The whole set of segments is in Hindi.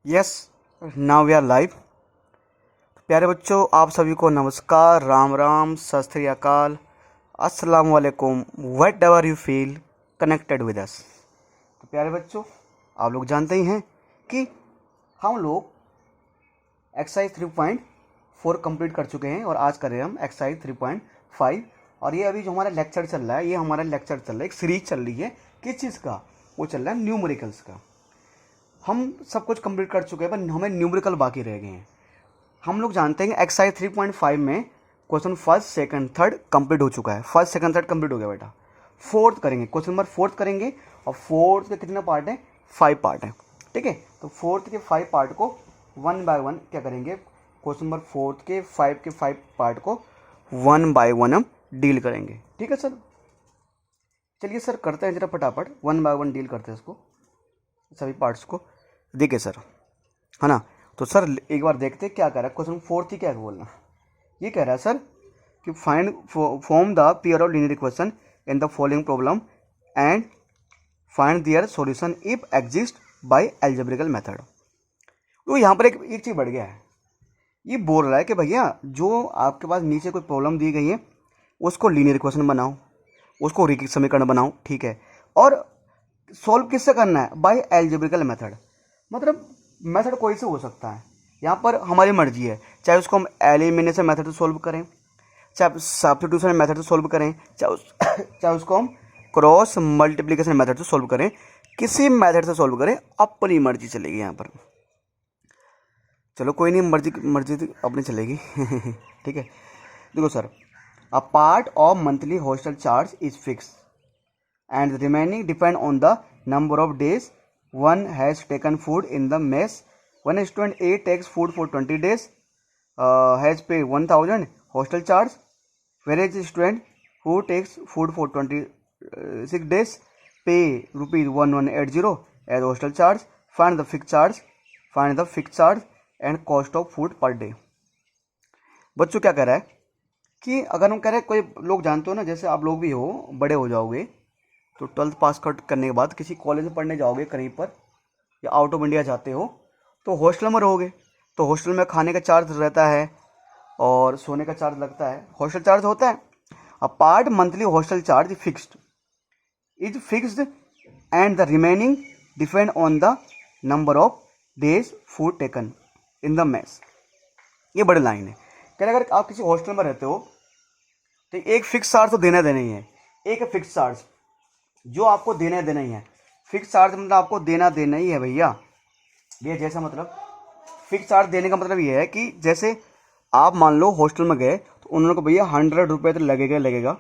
Yes, now we are live. प्यारे बच्चों, आप सभी को नमस्कार, राम राम, सत श्री अकाल, अस्सलाम वालेकुम, what ever you feel connected with us. तो प्यारे बच्चों, आप लोग जानते ही हैं कि हम लोग एक्सरसाइज 3.4 कंप्लीट कर चुके हैं और आज कर रहे हैं हम एक्सरसाइज 3.5। और ये अभी जो हमारा लेक्चर चल रहा है, ये हमारा लेक्चर चल रहा है, एक सीरीज चल रही है। किस चीज़ का? वो चल रहा है न्यूमेरिकल्स का। हम सब कुछ कंप्लीट कर चुके हैं पर हमें न्यूमेरिकल बाकी रह गए हैं। हम लोग जानते हैं एक्सरसाइज 3.5 में question first second third complete हो चुका है। फर्स्ट सेकंड थर्ड कंप्लीट हो गया बेटा। फोर्थ करेंगे, क्वेश्चन नंबर फोर्थ करेंगे। और फोर्थ के कितने पार्ट हैं? 5 पार्ट हैं। ठीक है, तो फोर्थ के 5 पार्ट को वन बाय वन क्या करेंगे? क्वेश्चन नंबर फोर्थ के 5 पार्ट को वन बाय वन हम डील करेंगे। ठीक है सर, चलिए सर करते हैं जरा फटाफट, वन बाय वन डील करते हैं इसको, सभी पार्ट्स को। देखिए सर, है ना, तो सर एक बार देखते हैं क्या कह रहा है क्वेश्चन फोर्थ ही। क्या बोलना ये कह रहा है सर कि find form the pair of linear equation in the following problem and find their solution if exist by algebraical method. तो यहाँ पर एक चीज़ बढ़ गया है। ये बोल रहा है कि भैया जो आपके पास नीचे कोई प्रॉब्लम दी गई है उसको लीनियर इक्वेशन बनाओ, उसको रैखिक समीकरण बनाओ। ठीक है, और सॉल्व किससे करना है? By algebraical method. मतलब मेथड कोई से हो सकता है, यहाँ पर हमारी मर्जी है। चाहे उसको हम एलिमिनेशन मेथड से सॉल्व करें, चाहे सब्स्टिट्यूशन मेथड से सॉल्व करें, चाहे उसको हम क्रॉस मल्टीप्लिकेशन मेथड से सॉल्व करें, किसी मेथड से सॉल्व करें, अपनी मर्जी चलेगी यहाँ पर। चलो कोई नहीं, मर्जी अपनी चलेगी। ठीक है, देखो sir, a part of monthly hostel charge is fix and the remaining depend on the number of days one has taken food in the mess. One student A takes food for 20 days, has paid 1000 hostel charge, whereas the student who takes food for 26 days pay rupees 1180 as hostel charge. Find the fixed charge and cost of food per day. बच्चों क्या कह रहा है कि अगर हम कह रहे हैं, कोई लोग जानते हो ना, जैसे आप लोग भी हो, बड़े हो जाओगे तो 12th पास करने के बाद किसी कॉलेज में पढ़ने जाओगे कहीं पर, या आउट ऑफ इंडिया जाते हो तो हॉस्टल में रहोगे। तो हॉस्टल में खाने का चार्ज रहता है और सोने का चार्ज लगता है, हॉस्टल चार्ज होता है। A part monthly hostel charge is fixed and the remaining depend on the number of days food taken in the mess. ये बड़ी लाइन है। क्या अगर आप किसी हॉस्टल में रहते हो तो एक फिक्स चार्ज तो देना ही है। एक फिक्स चार्ज जो आपको देना ही है। फिक्स चार्ज मतलब आपको देना ही है भैया। ये जैसा मतलब फिक्स चार्ज देने का मतलब ये है कि जैसे आप मान लो हॉस्टल में गए तो उन्होंने को भैया 100 रुपये तो लगेगा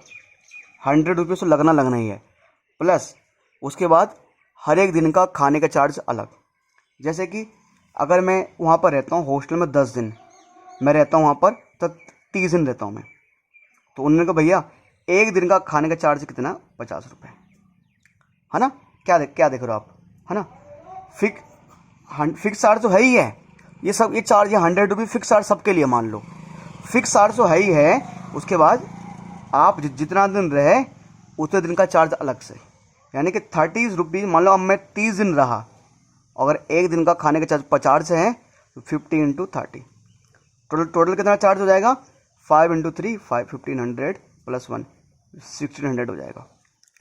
100 रुपये तो लगना ही है। प्लस उसके बाद हर एक दिन का खाने का चार्ज अलग। जैसे कि अगर मैं वहाँ पर रहता हूँ हॉस्टल में 10 दिन, मैं रहता हूँ वहाँ पर तो 30 दिन रहता हूँ मैं, तो उन्होंने कहा भैया एक दिन का खाने का चार्ज कितना? 50 रुपये, है ना। क्या देख रहे हो आप, है ना। फिक्स चार्ज तो है ही है। ये चार्ज, ये 100 रुपये फिक्स चार्ज सबके लिए मान लो, फिक्स चार्ज तो है ही है। उसके बाद आप जितना दिन रहे उतने दिन का चार्ज अलग से, यानी कि 30 रुपीज़। मान लो अब मैं 30 दिन रहा, अगर एक दिन का खाने का चार्ज 50 है तो 50 × 30, टोटल कितना चार्ज हो जाएगा? 5 × 3 1500 + 1 1600 हो जाएगा।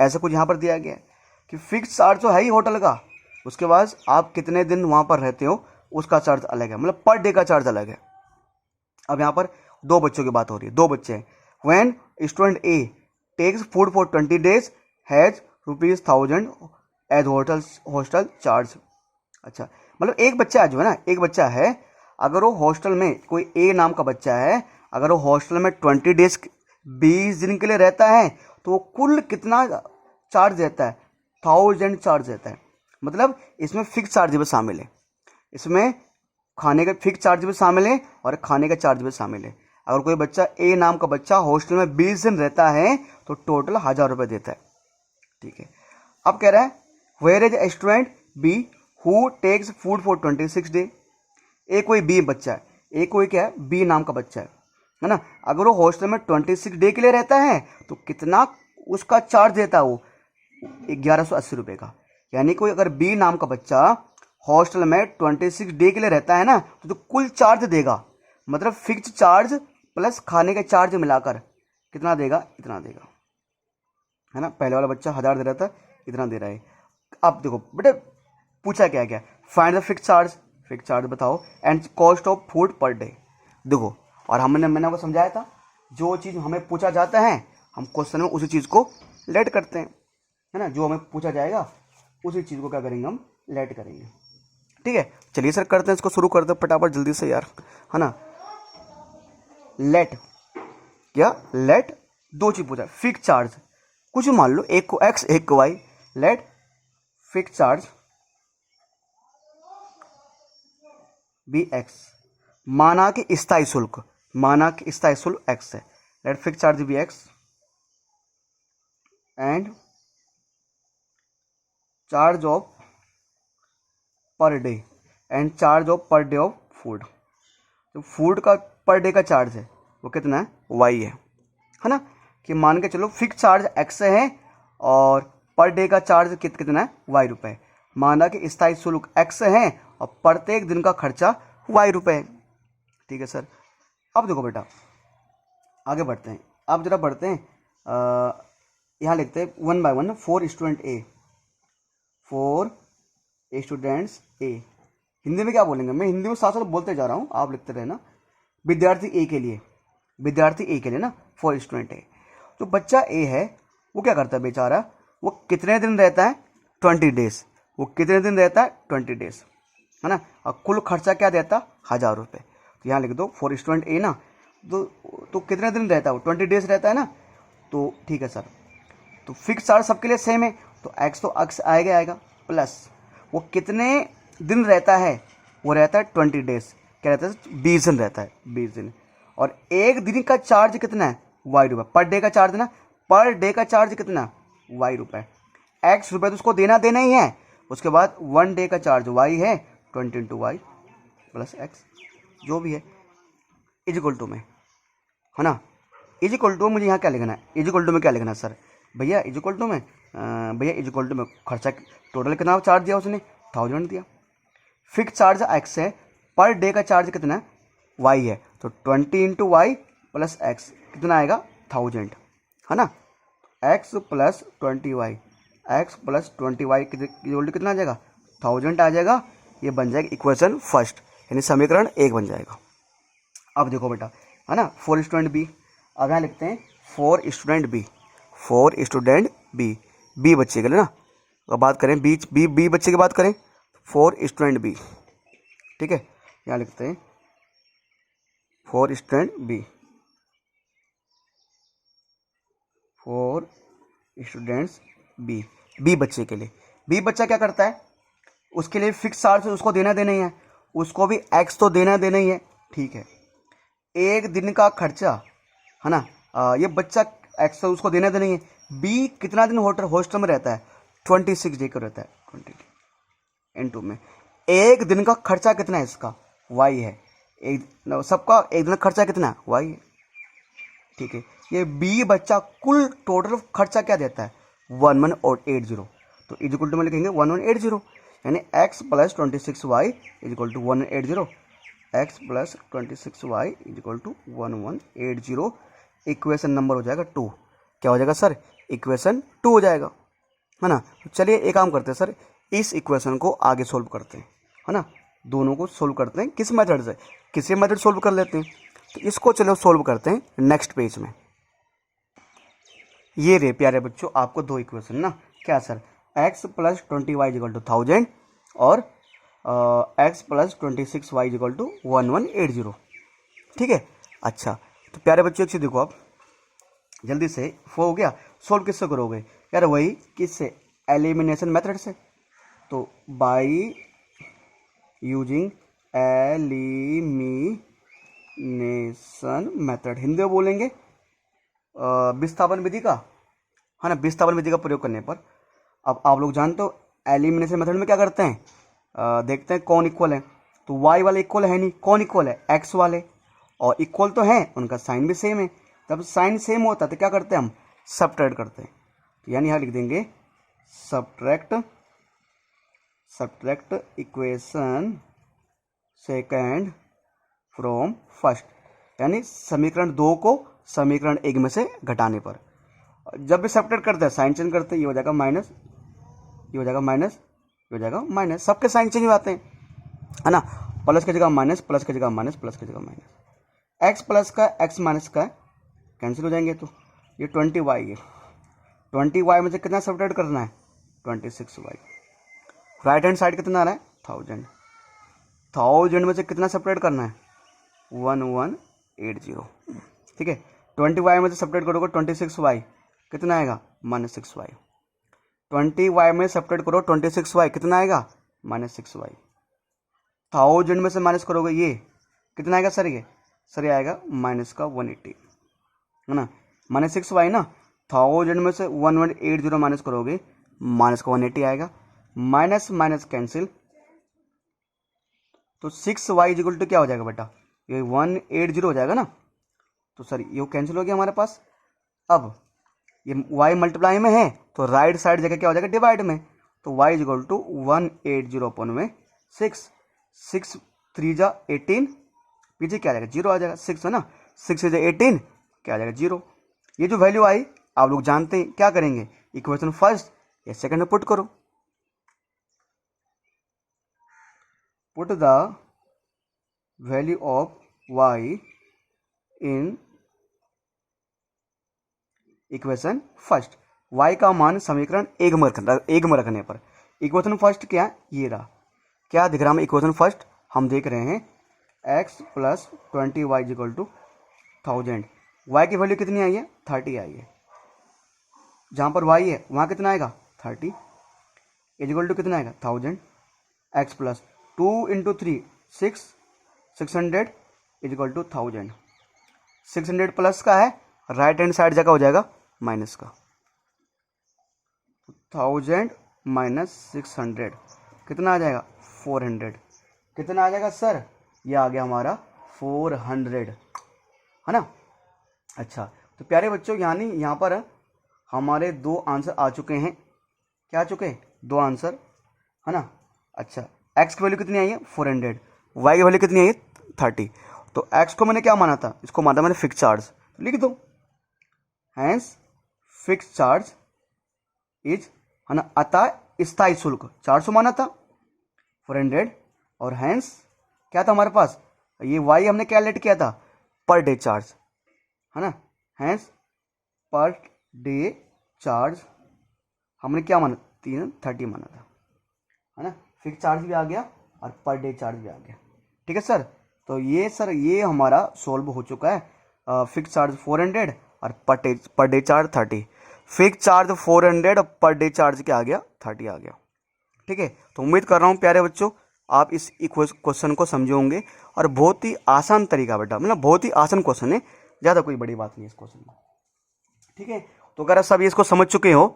ऐसा कुछ यहाँ पर दिया गया है कि फिक्स चार्ज तो है ही होटल का, उसके बाद आप कितने दिन वहाँ पर रहते हो उसका चार्ज अलग है, मतलब पर डे का चार्ज अलग है। अब यहाँ पर 2 बच्चों की बात हो रही है, 2 बच्चे हैं। When student A takes food for 20 days has ₹1000 as hostel charge. अच्छा, मतलब एक बच्चा जो है ना, एक बच्चा है, अगर वो हॉस्टल में कोई ए नाम का बच्चा है, अगर वो हॉस्टल में 20 days 20 दिन के लिए रहता है तो वो कुल कितना चार्ज देता है? 1000 चार्ज देता है। मतलब इसमें फिक्स चार्ज भी शामिल है, इसमें खाने का फिक्स चार्ज भी शामिल है और खाने का चार्ज भी शामिल है। अगर कोई बच्चा ए नाम का बच्चा हॉस्टल में 20 दिन रहता है तो टोटल 1000 रुपये देता है। ठीक है, अब कह रहा है where is A student B who takes food for 26 day. A कोई बी बच्चा है, ए कोई क्या है? बी नाम का बच्चा है ना। अगर वो हॉस्टल में 26 डे के लिए रहता है तो कितना उसका चार्ज देता है? वो 1180 रुपये का। यानी कोई अगर बी नाम का बच्चा हॉस्टल में 26 डे के लिए रहता है ना, तो कुल चार्ज देगा, मतलब फिक्स चार्ज प्लस खाने के चार्ज मिलाकर कितना देगा, इतना देगा, है ना। पहले वाला बच्चा 1000 दे रहा था, इतना दे रहा है। अब देखो बेटे पूछा क्या क्या, फाइंड द फिक्स चार्ज बताओ and cost of food per day. देखो, और मैंने आपको समझाया था, जो चीज़ हमें पूछा जाता है हम क्वेश्चन में उसी चीज़ को लेट करते हैं, है ना। जो हमें पूछा जाएगा उसी चीज़ को क्या करेंगे, हम लेट करेंगे। ठीक है, चलिए सर करते हैं, इसको शुरू कर दो फटाफट जल्दी से यार, है ना। लेट क्या, लेट दो चीज पूछा, फिक्स चार्ज कुछ मान लो, एक को एक्स एक को Y, let fix charge be X, माना कि स्थायी शुल्क एक्स है, let fix charge be X and charge of per day of food. तो फूड का पर डे का चार्ज है वो कितना है, वाई है ना। कि मान के चलो फिक्स चार्ज एक्स है और पर डे का चार्ज कितना है, वाई रुपए। माना कि स्थायी शुल्क एक्स है और प्रत्येक दिन का खर्चा वाई रुपए है। ठीक है सर, अब देखो बेटा आगे बढ़ते हैं, अब जरा बढ़ते हैं, यहाँ लिखते हैं 1 by 1 4 स्टूडेंट्स ए। हिंदी में क्या बोलेंगे, मैं हिंदी में साथ साथ बोलते जा रहा हूँ, आप लिखते रहना। विद्यार्थी ए के लिए ना 4 स्टूडेंट ए। तो बच्चा ए है वो क्या करता है बेचारा, वो कितने दिन रहता है, 20 डेज। वो कितने दिन रहता है, 20 डेज, है ना। और कुल खर्चा क्या देता, 1000 रुपये। तो यहाँ लिख दो 4 स्टूडेंट ए ना, तो कितने दिन रहता है वो, 20 डेज रहता है ना। तो ठीक है सर, तो फिक्स चार्ज सबके लिए सेम है, तो एक्स आएगा प्लस वो कितने दिन रहता है, वो रहता है 20 डेज, क्या रहता है 20 दिन रहता है, 20 दिन। और एक दिन का चार्ज कितना है, वाई रुपये, पर डे का चार्ज ना, पर डे का चार्ज कितना, वाई रुपये, एक्स रुपये तो उसको देना ही है। उसके बाद 1 डे का चार्ज वाई है, 20 इंटू वाई प्लस एक्स जो भी है, इज इक्वल टू में, है ना। इज इक्वल टू मुझे यहाँ क्या लिखना है, इज इक्वल टू में क्या लिखना है सर, भैया इज इक्वल टू में, भैया इज इक्वल टू में खर्चा टोटल कितना चार्ज दिया उसने, 1000 दिया। फिक्स चार्ज एक्स है, पर डे का चार्ज कितना है, वाई है, तो 20 इंटू वाई प्लस एक्स कितना आएगा, 1000, है ना। X plus 20 Y, X plus 20 Y कितना आ जाएगा, 1000 आ जाएगा। ये बन जाएगा इक्वेशन फर्स्ट, यानी समीकरण 1 बन जाएगा। अब देखो बेटा, है ना, 4 स्टूडेंट बी। अब यहाँ लिखते हैं 4 स्टूडेंट बी, बी बच्चे के लिए ना, अब बात करें बी बच्चे की बात करें, 4 स्टूडेंट बी। ठीक है, यहाँ लिखते हैं 4 स्टूडेंट बी, 4 स्टूडेंट्स बी बच्चे के लिए। बी बच्चा क्या करता है, उसके लिए फिक्स चार्ज उसको देना ही है, उसको भी एक्स तो देना ही है। ठीक है, एक दिन का खर्चा, है ना, ये बच्चा एक्स तो उसको देना ही है। बी कितना दिन हॉस्टल में रहता है, 26 डे का रहता है, 20 इनटू में एक दिन का खर्चा कितना है इसका, वाई है। सबका एक दिन का खर्चा कितना है, वाई है। ठीक है, ये बी बच्चा कुल टोटल खर्चा क्या देता है, 1180। तो इज इक्वल टू में लिखेंगे 1180, यानी X plus 26 Y is equal to 1180, X plus 26 Y is equal to 1180। Equation number हो जाएगा 2। क्या हो जाएगा सर, इक्वेशन 2 हो जाएगा, है ना। तो चलिए एक काम करते हैं सर, इस इक्वेशन को आगे सोल्व करते हैं, है ना। दोनों को सोल्व करते हैं किस मेथड से, किसी मेथड सोल्व कर लेते हैं। तो इसको चलो सोल्व करते हैं नेक्स्ट पेज में। ये रे प्यारे बच्चों आपको 2 इक्वेशन ना, क्या sir, X plus 20 Y equal to 1000 और X plus 26 Y equal to 1180। ठीक है, अच्छा तो प्यारे बच्चों एक चीज़ देखो आप जल्दी से, हो गया सोल्व किससे करोगे यार, वही किससे, एलिमिनेशन मेथड से। तो by using elimination method, Hindi में बोलेंगे विस्थापन विधि का, है ना, विस्थापन विधि का प्रयोग करने पर। अब आप लोग जानते हो एलिमिनेशन मेथड में क्या करते हैं, देखते हैं कौन इक्वल है। तो वाई वाले इक्वल है नहीं, कौन इक्वल है, एक्स वाले, और इक्वल तो है उनका साइन भी सेम है। जब साइन सेम होता है तो क्या करते हैं हम, सब्ट्रैक्ट करते हैं। तो यानी यहाँ लिख देंगे subtract equation second from first, यानी समीकरण 2 को समीकरण 1 में से घटाने पर। जब भी सब्ट्रैक्ट करते हैं साइन चेंज करते हैं, ये हो जाएगा माइनस, ये हो जाएगा माइनस, ये हो जाएगा माइनस, सबके साइन चेंज हो जाते हैं, है ना। प्लस की जगह माइनस, प्लस की जगह माइनस, प्लस की जगह माइनस, एक्स प्लस का एक्स माइनस का कैंसिल हो जाएंगे। तो ये 20y है, 20y में से कितना सब्ट्रैक्ट करना है, 26y। राइट हैंड साइड कितना आ रहा है, 1000, 1000 में से कितना सब्ट्रैक्ट करना है, 1180, ठीक है। 20y में से सब्ट्रैक्ट करोगे 26y, कितना आएगा, -6y। 20y में सब्ट्रैक्ट करो 26y, कितना आएगा, -6y। 1000 में से माइनस करोगे ये कितना आएगा सर, ये सर आएगा माइनस का 180, है ना, -6y ना। 1000 में से 1180 माइनस करोगे माइनस का 180 आएगा, माइनस माइनस कैंसिल, तो 6y इक्वल टू क्या हो जाएगा बेटा, ये 180 हो जाएगा ना। तो सर ये कैंसिल हो गया हमारे पास। अब ये y मल्टीप्लाई में है तो राइट साइड जगह क्या हो जाएगा, डिवाइड में। तो y इक्वल टू 180 अपन में 6, 6 3 जा 18, पीछे क्या आ जाएगा, 0 आ जाएगा, 6 है ना, 6 से 18 क्या आ जाएगा, 0। ये जो वैल्यू आई आप लोग जानते हैं, क्या करेंगे, इक्वेशन फर्स्ट या सेकंड में पुट करो। Put the value of y in equation first, y का मान समीकरण 1 में रखने पर। इक्वेशन फर्स्ट क्या, ये रहा, क्या दिख रहा है इक्वेशन फर्स्ट, हम देख रहे हैं x plus 20y equal to 1000। y की वैल्यू कितनी आई है, 30 आई है। जहाँ पर y है वहाँ कितना आएगा, 30 इक्वल टू कितना आएगा, 1000। x plus 2 into 3 6, 600 equal to 1000। 600 plus का है, राइट हैंड साइड जगह हो जाएगा माइनस का, 1000 माइनस 600 कितना आ जाएगा, 400। कितना आ जाएगा सर, ये आ गया हमारा 400, है ना। अच्छा तो प्यारे बच्चों, यानी यहाँ पर हमारे 2 आंसर आ चुके हैं, क्या आ चुके हैं, 2 आंसर, है ना। अच्छा x की वैल्यू कितनी आई है, 400, y की वैल्यू कितनी आई है, 30। तो x को मैंने क्या माना था, इसको माना मैंने फिक्स चार्ज, लिख दो, हैंस फिक्स चार्ज इज, है ना, अतः स्थायी शुल्क 400 माना था, 400, और हैंस क्या था हमारे पास, ये y हमने कैलकुलेट किया था, पर डे चार्ज, है ना। हैंस पर डे चार्ज हमने क्या माना, 30 माना था, है ना। फिक्स चार्ज भी आ गया और पर डे चार्ज भी आ गया, ठीक है सर। तो ये सर ये हमारा सोल्व हो चुका है। फिक्स चार्ज 400 और per day charge 30। Fix charge 400 और पर डे चार्ज क्या आ गया, 30 आ गया, ठीक है। तो उम्मीद कर रहा हूँ प्यारे बच्चों आप इस क्वेश्चन को समझे होंगे, और बहुत ही आसान तरीका बेटा, मतलब बहुत ही आसान क्वेश्चन है, ज़्यादा कोई बड़ी बात नहीं है इस क्वेश्चन में, ठीक है। तो अगर आप सब इसको समझ चुके हो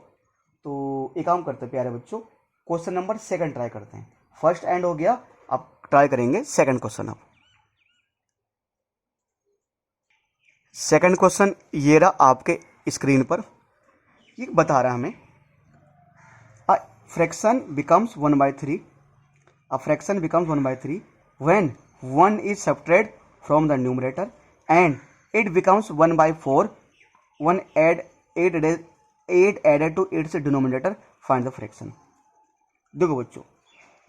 तो एक काम करते हैं प्यारे बच्चों, क्वेश्चन नंबर 2 ट्राई करते हैं। फर्स्ट एंड हो गया, अब ट्राई करेंगे सेकंड क्वेश्चन। अब सेकंड क्वेश्चन ये रहा आपके स्क्रीन पर, ये बता रहा है हमें a fraction becomes 1/3, a fraction becomes 1/3 when 1 is subtracted from the numerator and it becomes 1/4 1 8 added to its denominator, find the fraction. देखो बच्चों,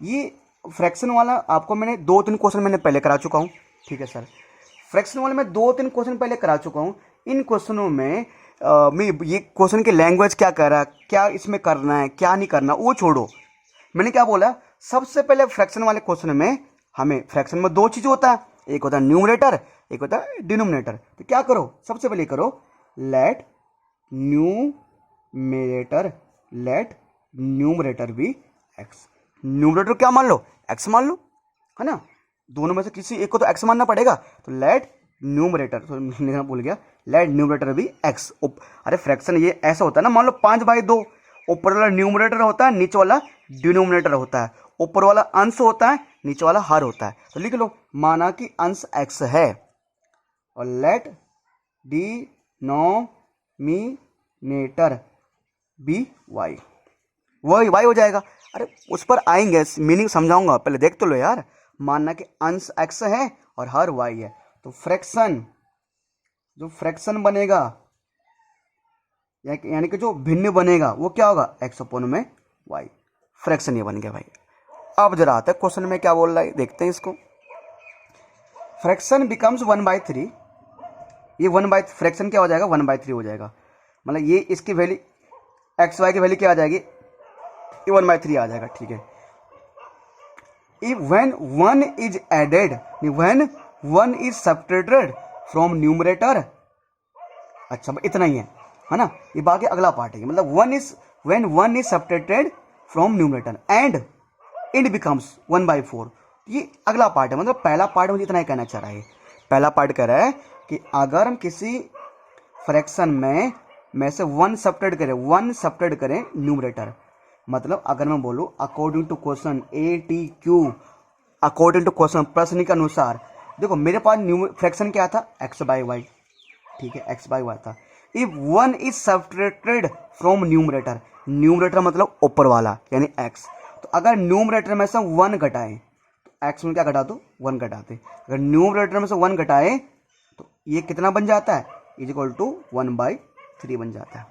ये फ्रैक्शन वाला आपको मैंने 2-3 क्वेश्चन मैंने पहले करा चुका हूँ, ठीक है सर। फ्रैक्शन वाले में 2-3 क्वेश्चन पहले करा चुका हूँ। इन क्वेश्चनों में मैं ये क्वेश्चन की लैंग्वेज क्या कर रहा है, क्या इसमें करना है क्या नहीं करना, वो छोड़ो। मैंने क्या बोला, सबसे पहले फ्रैक्शन वाले क्वेश्चन में हमें, फ्रैक्शन में 2 चीज़ होता है, एक होता है न्यूमरेटर, एक होता है डिनोमिनेटर। तो क्या करो, सबसे पहले करो let numerator be X. Numerator क्या मान लो, एक्स मान लो, है ना। दोनों में से किसी एक को तो एक्स मानना पड़ेगा, तो लेट न्यूमरेटर, तो लिखना भूल गया, लेट न्यूमरेटर भी एक्स। अरे फ्रैक्शन ये ऐसा होता है ना, मान लो 5/2, ऊपर वाला न्यूमरेटर होता है, नीचे वाला डिनोमिनेटर होता है, ऊपर वाला अंश होता है, नीचे वाला हर होता है। तो लिख लो, माना कि अंश एक्स है और लेट डिनोमिनेटर बी वाई, वही वाई हो जाएगा। अरे उस पर आएंगे, मीनिंग समझाऊंगा, पहले देख तो लो यार। मानना कि अंश x है और हर y है, तो फ्रैक्शन, जो फ्रैक्शन बनेगा यानी कि जो भिन्न बनेगा वो क्या होगा, x अपॉन में y। फ्रैक्शन ये बन गया भाई। अब जरा आता है क्वेश्चन में क्या बोल रहा है, देखते हैं इसको। फ्रैक्शन बिकम्स 1/3, ये 1/, फ्रैक्शन क्या हो जाएगा, 1/3 हो जाएगा। मतलब ये इसकी वैल्यू एक्स वाई की वैल्यू क्या आ जाएगी, ये 1/3 आ जाएगा, ठीक है। When 1 is added, when 1 is subtracted from numerator, अच्छा इतना ही है ना। ये बाकी अगला पार्ट है, मतलब when 1 is subtracted from numerator and it becomes 1/4, ये अगला पार्ट है। मतलब पहला पार्ट मुझे इतना ही कहना चाह रहा है। पहला पार्ट कह रहा है कि अगर हम किसी फ्रैक्शन में से 1 सब्ट्रैक्ट करें न्यूमरेटर, मतलब अगर मैं बोलूं according to question ATQ, according to question, प्रश्न के अनुसार, देखो मेरे पास फ्रैक्शन क्या था, x/y, ठीक है, x/y था। If 1 is subtracted from numerator, numerator मतलब ऊपर वाला यानी x, तो अगर न्यूमरेटर में से 1 घटाएं तो x में क्या घटा दो, 1 घटाते, अगर न्यूमरेटर में से 1 घटाएं तो ये कितना बन जाता है, इज इक्वल टू 1/3 बन जाता है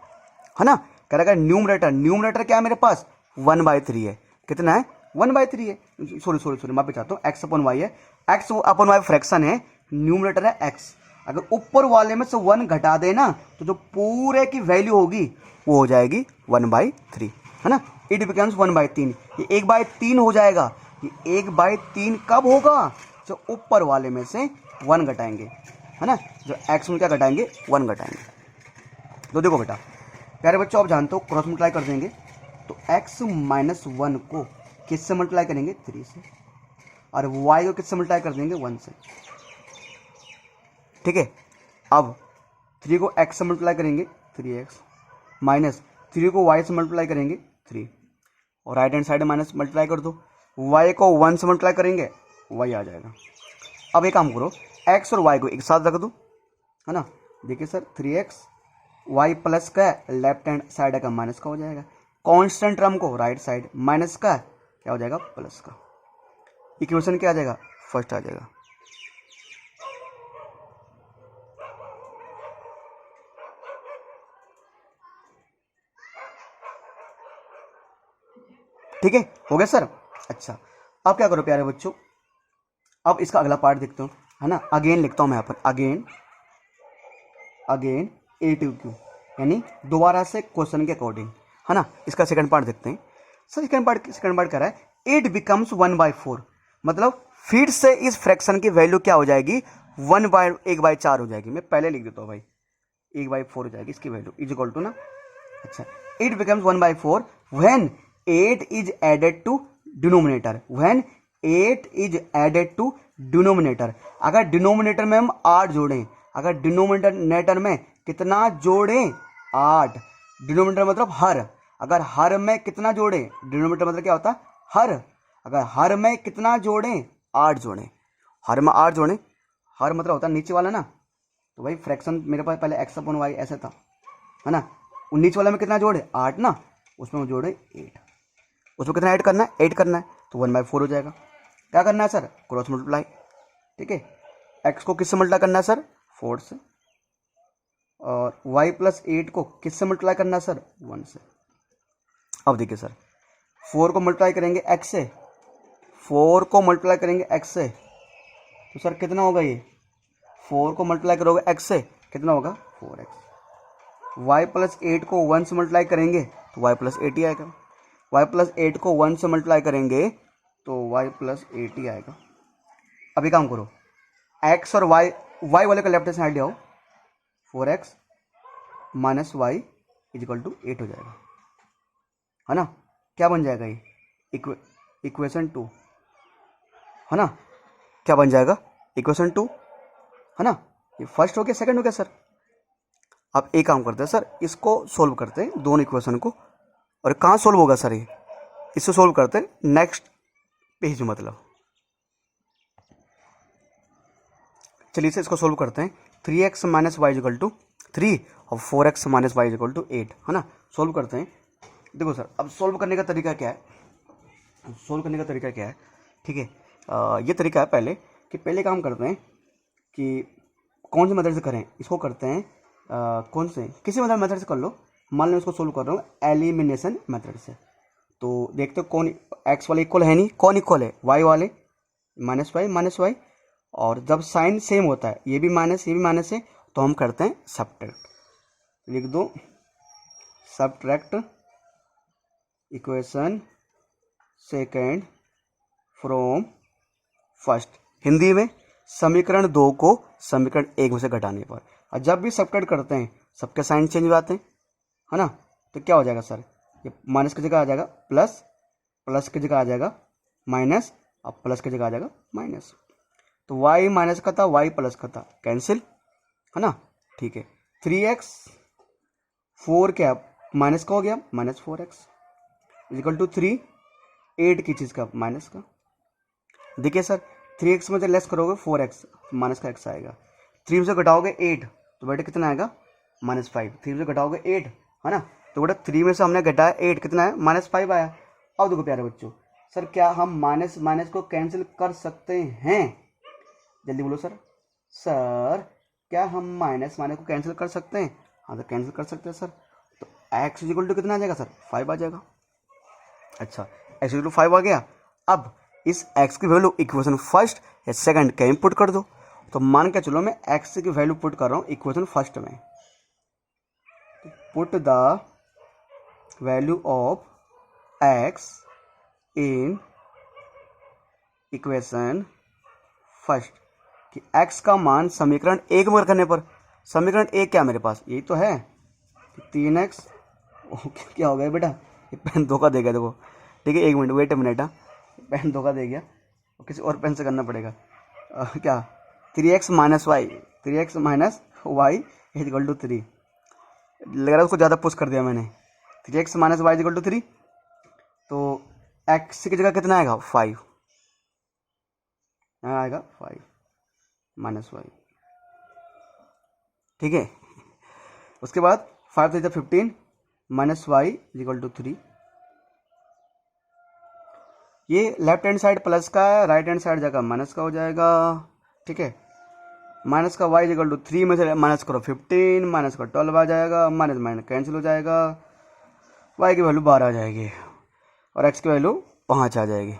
ना। कह रहा है न्यूमरेटर क्या है मेरे पास, 1/3 है, कितना है, 1/3 है, सॉरी मैं चाहता हूँ x अपॉन वाई है, x अपॉन वाई फ्रैक्शन है, न्यूमरेटर है x, अगर ऊपर वाले में से 1 घटा देना तो जो पूरे की वैल्यू होगी वो हो जाएगी 1/3, है ना। इट बिकम्स 1/3, ये 1/3 हो जाएगा। ये 1/3 कब होगा, जो ऊपर वाले में से 1 घटाएंगे, है ना, जो x में क्या घटाएंगे, 1 घटाएंगे। तो देखो बेटा प्यारे बच्चों, आप जानते हो क्रॉस मल्टीप्लाई कर देंगे तो x - 1 को किससे मल्टीप्लाई करेंगे, 3 से, और y को किससे मल्टीप्लाई कर देंगे, 1 से, ठीक है। अब 3 को x से मल्टीप्लाई करेंगे 3x, माइनस 3 को y से मल्टीप्लाई करेंगे 3, और right hand side minus multiply कर दो, y को 1 से मल्टीप्लाई करेंगे y आ जाएगा। अब एक काम करो, x और y को एक साथ रख दो, है ना। देखिए सर 3x y प्लस का लेफ्ट हैंड साइड का माइनस का हो जाएगा, कांस्टेंट टर्म को राइट साइड, माइनस का क्या हो जाएगा, प्लस का। इक्वेशन क्या आ जाएगा, फर्स्ट आ जाएगा। ठीक है, हो गया सर। अच्छा अब क्या करो प्यारे बच्चों, अब इसका अगला पार्ट देखते हो, है ना। अगेन लिखता हूं मैं यहाँ पर, अगेन ATQ, यानी दोबारा से क्वेश्चन के अकॉर्डिंग, है ना। इसका सेकंड पार्ट देखते हैं। सर सेकंड पार्ट कह रहा है इट बिकम्स 1/4, मतलब फिर से इस फ्रैक्शन की वैल्यू क्या हो जाएगी, 1/4 हो जाएगी। मैं पहले लिख देता हूँ भाई, 1/4 हो जाएगी इसकी वैल्यू, इज इक्वल टू ना। अच्छा it becomes 1/4 when 8 is added to denominator, when 8 is added to denominator, अगर डिनोमिनेटर में हम 8 जोड़ें, अगर डिनोमिनेटर में कितना जोड़ें, 8, डिनोमिनेटर मतलब हर, अगर हर में कितना जोड़ें, डिनोमिनेटर मतलब क्या होता है, हर, अगर हर में कितना जोड़ें, 8 जोड़ें, हर में 8 जोड़ें, हर मतलब होता है नीचे वाला ना, तो भाई फ्रैक्शन मेरे पास पहले x अपॉन वाई ऐसा था, है ना। नीचे वाले में कितना जोड़े, 8 ना, उसमें जोड़े 8, उसमें कितना ऐड करना है, 8 करना है, तो 1/4 हो जाएगा। क्या करना है सर, क्रॉस मल्टीप्लाई, ठीक है। x को किससे मल्टीप्लाई करना है सर, 4 से, और y प्लस 8 को किससे मल्टीप्लाई करना है सर, 1 से। अब देखिए सर 4 को मल्टीप्लाई करेंगे x से, 4 को मल्टीप्लाई करेंगे x से, तो सर कितना होगा ये, 4 को मल्टीप्लाई करोगे x से कितना होगा, 4x। y प्लस 8 को 1 से मल्टीप्लाई करेंगे तो y प्लस 8 ही आएगा, y प्लस 8 को 1 से मल्टीप्लाई करेंगे तो y प्लस 8 ही आएगा। अभी काम करो, x और y वाले का लेफ्ट साइड ले आओ, 4x minus Y is equal to 8 हो जाएगा, है ना। क्या बन जाएगा ये, इक्वेशन 2, है ना। क्या बन जाएगा, इक्वेशन 2, है ना। ये फर्स्ट हो गया, सेकंड हो गया सर। अब एक काम करते हैं सर, इसको सोल्व करते हैं दोनों इक्वेशन को, और कहाँ सोल्व होगा सर ये, इसको सोल्व करते हैं नेक्स्ट पेज, मतलब चलिए सर इसको सोल्व करते हैं। 3x minus Y equal to 3 और 4x minus Y equal to 8, है ना। सोल्व करते हैं। देखो सर अब सोल्व करने का तरीका क्या है, सोल्व करने का तरीका क्या है, ठीक है। ये तरीका है पहले कि पहले काम करते हैं कि कौन से मेथड से करें, इसको करते हैं कौन से, किसी मेथड से कर लो। मान लो इसको सोल्व कर रहा हूँ एलिमिनेशन मेथड से, तो देखते हो कौन एक्स वाले इक्वल है नहीं, कौन इक्वल है, वाई वाले, माइनस वाई। और जब साइन सेम होता है, ये भी माइनस ये भी माइनस है, तो हम करते हैं सब्ट्रैक्ट। लिख दो subtract equation second from first. Hindi में समीकरण 2 को समीकरण 1 में से घटाने पर। और जब भी सब्ट्रैक्ट करते हैं सबके साइन चेंज हो जाते हैं, है ना। तो क्या हो जाएगा सर, ये माइनस की जगह आ जाएगा प्लस, प्लस की जगह आ जाएगा माइनस, अब प्लस की जगह आ जाएगा माइनस। तो y माइनस का था, y प्लस का था, कैंसिल, है ना। ठीक है, 3x 4 क्या माइनस का हो गया, -4x इक्वल टू 3, 8 की चीज़ का माइनस का। देखिए सर 3x में से लेस करोगे 4x, माइनस का x आएगा। 3 में से घटाओगे 8, तो बेटा कितना आएगा, -5। 3 में से घटाओगे 8, है ना। तो बेटा 3 में से हमने घटाया 8, कितना है, -5 आया। अब देखो प्यारे बच्चों, सर क्या हम माइनस माइनस को कैंसिल कर सकते हैं, जल्दी बोलो सर। सर क्या हम माइनस माइनस को कैंसिल कर सकते हैं, हाँ तो कैंसिल कर सकते हैं सर। तो x इक्वल टू कितना आ जाएगा सर, 5 आ जाएगा। अच्छा x इक्वल टू 5 आ गया। अब इस x की वैल्यू इक्वेशन फर्स्ट या सेकंड का इनपुट कर दो। तो मान के चलो मैं x की वैल्यू पुट कर रहा हूँ इक्वेशन फर्स्ट में, put the value of x in equation first, कि x का मान समीकरण 1 में करने पर, समीकरण 1 क्या मेरे पास यही तो है, 3x क्या हो गया बेटा, ये पेन धोखा दे गया देखो। ठीक है 1 मिनट, वेट ए मिनट, हाँ पेन धोखा दे गया, किसी और पेन से करना पड़ेगा। क्या 3x minus Y, 3x minus Y equal to 3, लग रहा है उसको ज़्यादा पुश कर दिया मैंने। 3x minus Y equal to 3, तो x की जगह कितना आएगा 5, यहाँ आएगा 5 माइनस वाई। ठीक है, उसके बाद 5 3 15 माइनस वाई इक्वल टू 3। ये लेफ्ट हैंड साइड प्लस का है, राइट हैंड साइड जगह माइनस का हो जाएगा। ठीक है, माइनस का y इक्वल टू 3 में से माइनस करो 15, माइनस का 12 आ जाएगा, माइनस माइनस कैंसिल हो जाएगा, y की वैल्यू 12 आ जाएगी और x की वैल्यू 5 आ जाएगी।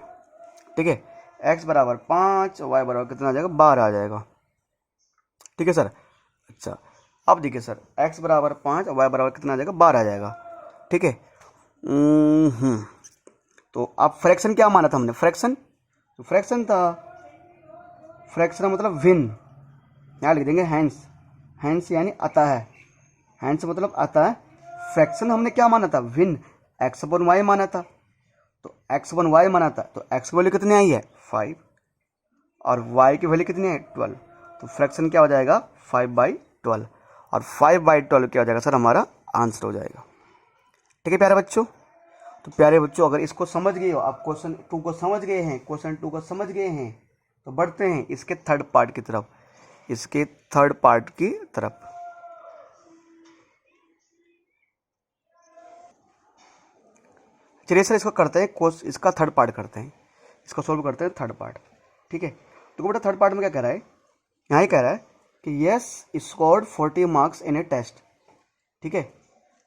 ठीक है, x बराबर 5, y बराबर कितना आ जाएगा 12 आ जाएगा। ठीक है सर। अच्छा अब देखिए सर x बराबर 5 और y बराबर कितना आ जाएगा 12 आ जाएगा। ठीक है, तो अब फ्रैक्शन क्या माना था हमने, फ्रैक्शन, तो फ्रैक्शन था, फ्रैक्शन मतलब विन, यहाँ लिख देंगे हैंस, हैंस यानी आता है, हैंस मतलब आता है। फ्रैक्शन हमने क्या माना था, विन, एक्स अपन वाई माना था, तो एक्स अपन वाई माना था, तो एक्स की वैल्यू कितनी आई है 5 और वाई की वैल्यू कितनी है 12, तो फ्रैक्शन क्या हो जाएगा 5/12 और 5/12 क्या हो जाएगा सर, हमारा आंसर हो जाएगा। ठीक है प्यारे बच्चों, तो प्यारे बच्चों अगर इसको समझ गए हो, आप क्वेश्चन 2 को समझ गए हैं, क्वेश्चन 2 को समझ गए हैं, तो बढ़ते हैं इसके थर्ड पार्ट की तरफ, इसके थर्ड पार्ट की तरफ। चलिए सर इसको करते हैं, इसका थर्ड पार्ट करते हैं, इसको सोल्व करते हैं थर्ड पार्ट। ठीक है, तो बेटा थर्ड पार्ट में क्या कह रहा है, यहाँ ही कह रहा है कि Yash scored 40 marks in a test. ठीक है,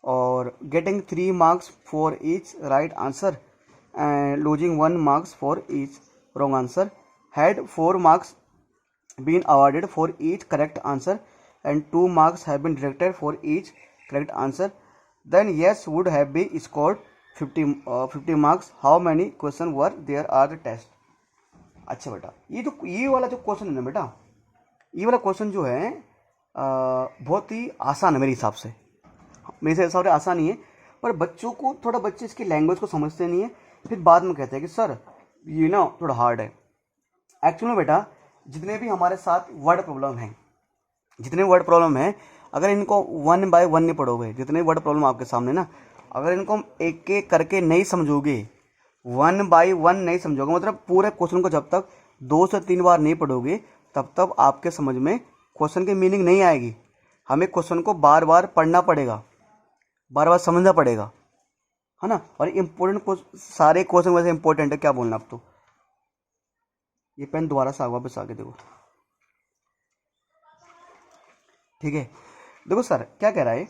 और getting 3 marks for each right answer and losing 1 marks for each wrong answer, had 4 marks been awarded for each correct answer and 2 marks have been deducted for each correct answer, then yes would have been scored 50 marks. How many question were there are the test? अच्छा बेटा, ये वाला जो क्वेश्चन है ना बेटा, ये वाला क्वेश्चन जो है बहुत ही आसान है मेरे हिसाब से, मेरे हिसाब से आसान ही है, पर बच्चों को थोड़ा, बच्चे इसकी लैंग्वेज को समझते नहीं है, फिर बाद में कहते हैं कि सर ये ना थोड़ा हार्ड है। एक्चुअली में बेटा जितने भी हमारे साथ वर्ड प्रॉब्लम हैं, जितने वर्ड प्रॉब्लम हैं, अगर इनको 1 बाय 1 नहीं पढ़ोगे, जितने वर्ड प्रॉब्लम आपके सामने ना, अगर इनको एक एक करके नहीं समझोगे, 1 बाय 1 नहीं समझोगे, मतलब पूरे क्वेश्चन को जब तक 2 से 3 बार नहीं पढ़ोगे तब तक आपके समझ में क्वेश्चन की मीनिंग नहीं आएगी। हमें क्वेश्चन को बार बार पढ़ना पड़ेगा, बार बार समझना पड़ेगा। है ना। और इम्पोर्टेंट को सारे क्वेश्चन वैसे इंपॉर्टेंट है, क्या बोलना अब तो। ये पेन दोबारा से वापस आगे देखो, ठीक है। देखो सर क्या कह रहा है,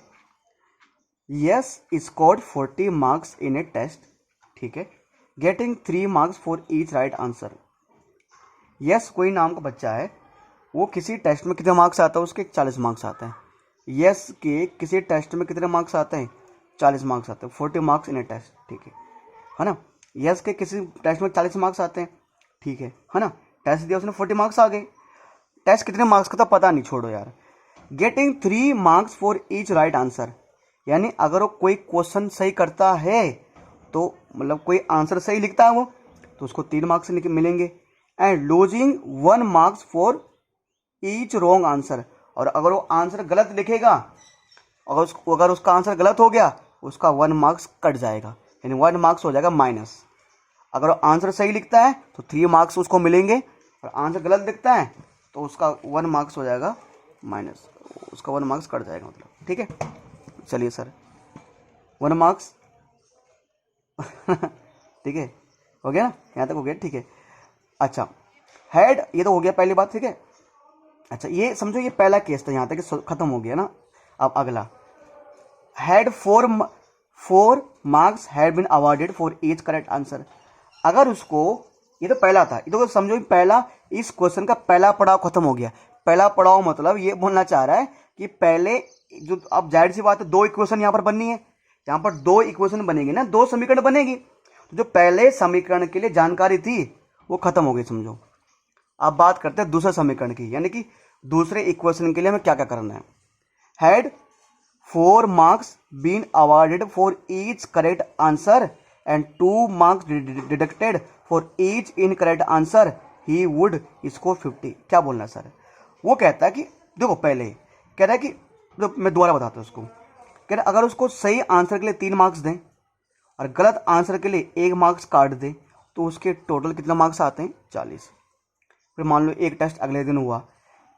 Yash scored 40 marks in a test, ठीक है, getting 3 marks for each right answer. Yash कोई नाम का बच्चा है, वो किसी टेस्ट में कितने मार्क्स आता है, उसके 40 मार्क्स आते हैं। यस के किसी टेस्ट में कितने मार्क्स आते हैं, 40 मार्क्स आते हैं, 40 मार्क्स इन ए टेस्ट, ठीक है ना। यस के किसी टेस्ट में 40 मार्क्स आते हैं, ठीक है ना। टेस्ट दिया उसने, 40 मार्क्स आ गए। टेस्ट कितने मार्क्स का था पता नहीं, छोड़ो यार। Getting 3 marks for each right answer, यानी अगर वो कोई क्वेश्चन सही करता है तो मतलब कोई आंसर सही लिखता है वो, तो उसको 3 मार्क्स मिलेंगे। And losing 1 marks for each wrong answer, और अगर वो आंसर गलत लिखेगा, अगर उसका आंसर गलत हो गया, उसका 1 मार्क्स कट जाएगा, यानी 1 मार्क्स हो जाएगा माइनस। अगर वो आंसर सही लिखता है तो 3 मार्क्स उसको मिलेंगे, और आंसर गलत लिखता है तो उसका 1 मार्क्स हो जाएगा माइनस, उसका 1 मार्क्स कट जाएगा मतलब, ठीक है। चलिए सर 1 मार्क्स ठीक है, हो गया ना, यहाँ तक हो गया, ठीक है। अच्छा हेड, ये तो हो गया पहली बात, ठीक है। अच्छा ये समझो, ये पहला केस था, यहाँ तक खत्म हो गया ना। अब अगला, had 4 marks had been awarded for each correct answer. अगर उसको, ये तो पहला था, ये तो समझो पहला, इस क्वेश्चन का पहला पड़ाव खत्म हो गया। पहला पड़ाव मतलब ये बोलना चाह रहा है कि पहले जो, अब जाहिर सी बात है 2 इक्वेशन यहाँ पर बननी है, यहाँ पर 2 इक्वेशन बनेगी ना, 2 समीकरण बनेगी, तो जो पहले समीकरण के लिए जानकारी थी वो खत्म हो गई समझो। अब बात करते हैं दूसरे समीकरण की, यानी कि दूसरे इक्वेशन के लिए हमें क्या क्या करना है। Had 4 marks been awarded for each correct answer and 2 marks deducted for each incorrect answer, he would score 50। क्या बोलना सर, वो कहता है कि देखो पहले कह रहा है कि, मैं दोबारा बताता हूँ उसको, कह रहा है अगर उसको सही आंसर के लिए 3 मार्क्स दें और गलत आंसर के लिए 1 मार्क्स काट दें, तो उसके टोटल कितना मार्क्स आते हैं, 40। फिर मान लो एक टेस्ट अगले दिन हुआ,